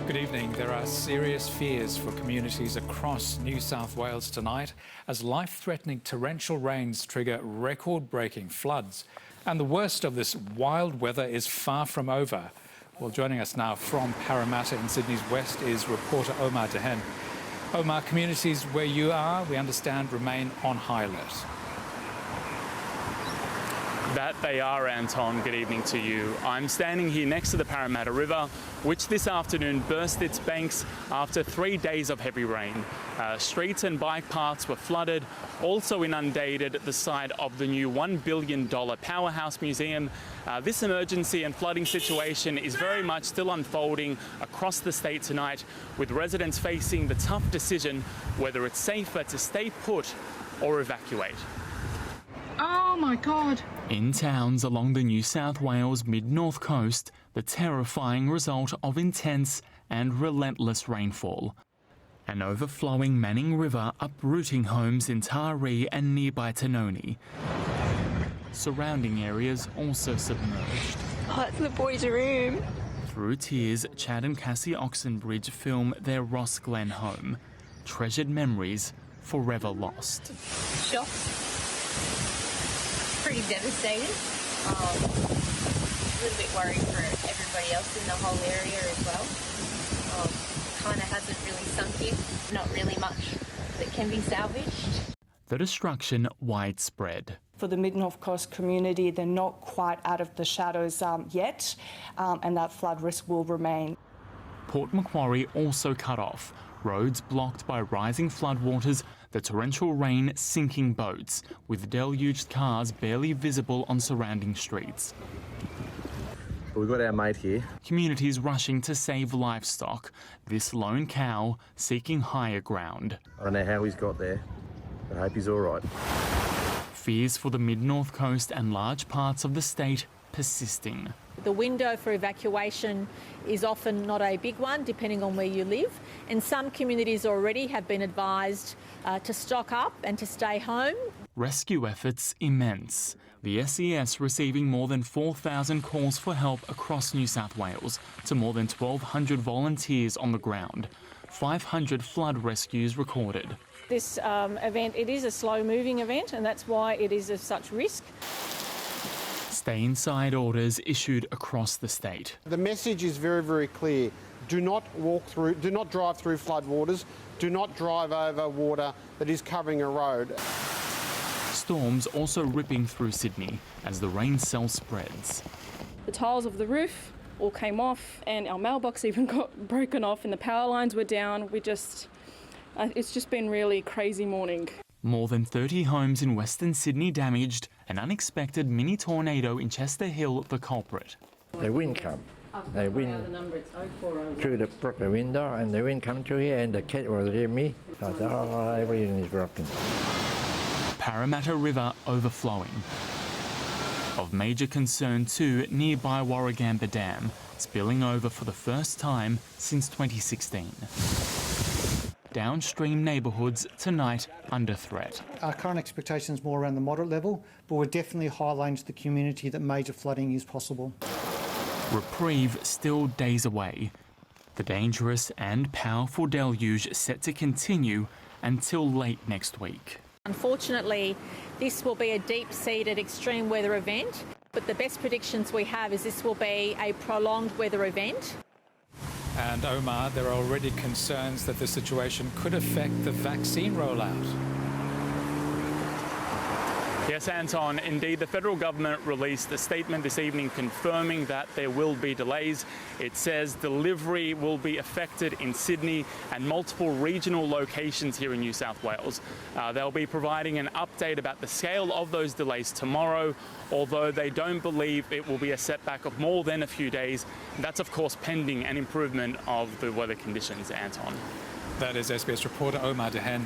Good evening. There are serious fears for communities across New South Wales tonight as life-threatening torrential rains trigger record-breaking floods. And the worst of this wild weather is far from over. Well, joining us now from Parramatta in Sydney's west is reporter Omar Dehen. Omar, communities where you are, we understand, remain on high alert. That they are, Anton. Good evening to you. I'm standing here next to the Parramatta River, which this afternoon burst its banks after 3 days of heavy rain. Streets and bike paths were flooded, also inundated at the site of the new $1 billion Powerhouse Museum. This emergency and flooding situation is very much still unfolding across the state tonight, with residents facing the tough decision whether it's safer to stay put or evacuate. Oh my God! In towns along the New South Wales mid-north coast, the terrifying result of intense and relentless rainfall. An overflowing Manning River uprooting homes in Taree and nearby Tanoni. Surrounding areas also submerged. Oh, it's the boys' room. Through tears, Chad and Cassie Oxenbridge film their Ross Glen home. Treasured memories forever lost. Shock. Pretty devastated. A little bit worried for everybody else in the whole area as well. Kind of hasn't really sunk in. Not really much that can be salvaged. The destruction widespread. For the Mid-North Coast community, they're not quite out of the shadows yet, and that flood risk will remain. Port Macquarie also cut off. Roads blocked by rising floodwaters, the torrential rain sinking boats, with deluged cars barely visible on surrounding streets. We've got our mate here. Communities rushing to save livestock, this lone cow seeking higher ground. I don't know how he's got there, but I hope he's all right. Fears for the mid-north coast and large parts of the state persisting. The window for evacuation is often not a big one, depending on where you live, and some communities already have been advised to stock up and to stay home. Rescue efforts immense. The SES receiving more than 4,000 calls for help across New South Wales to more than 1,200 volunteers on the ground. 500 flood rescues recorded. This event, it is a slow-moving event, and that's why it is of such risk. Stay inside orders issued across the state. The message is very, very clear. Do not drive through floodwaters. Do not drive over water that is covering a road. Storms also ripping through Sydney as the rain cell spreads. The tiles of the roof all came off, and our mailbox even got broken off, and the power lines were down. It's just been really crazy morning. More than 30 homes in Western Sydney damaged, an unexpected mini tornado in Chester Hill the culprit. The wind come. The wind through the window, and the wind come through here, and the cat was near me. So everything is broken. Parramatta River overflowing. Of major concern too, nearby Warragamba Dam, spilling over for the first time since 2016. Downstream neighbourhoods tonight under threat. Our current expectation is more around the moderate level, but we're definitely highlighting to the community that major flooding is possible. Reprieve still days away. The dangerous and powerful deluge set to continue until late next week. Unfortunately, this will be a deep-seated extreme weather event, but the best predictions we have is this will be a prolonged weather event. And Omar, there are already concerns that the situation could affect the vaccine rollout. Yes, Anton, indeed, the federal government released a statement this evening confirming that there will be delays. It says delivery will be affected in Sydney and multiple regional locations here in New South Wales. They'll be providing an update about the scale of those delays tomorrow, although they don't believe it will be a setback of more than a few days. That's, of course, pending an improvement of the weather conditions, Anton. That is SBS reporter Omar Dehen.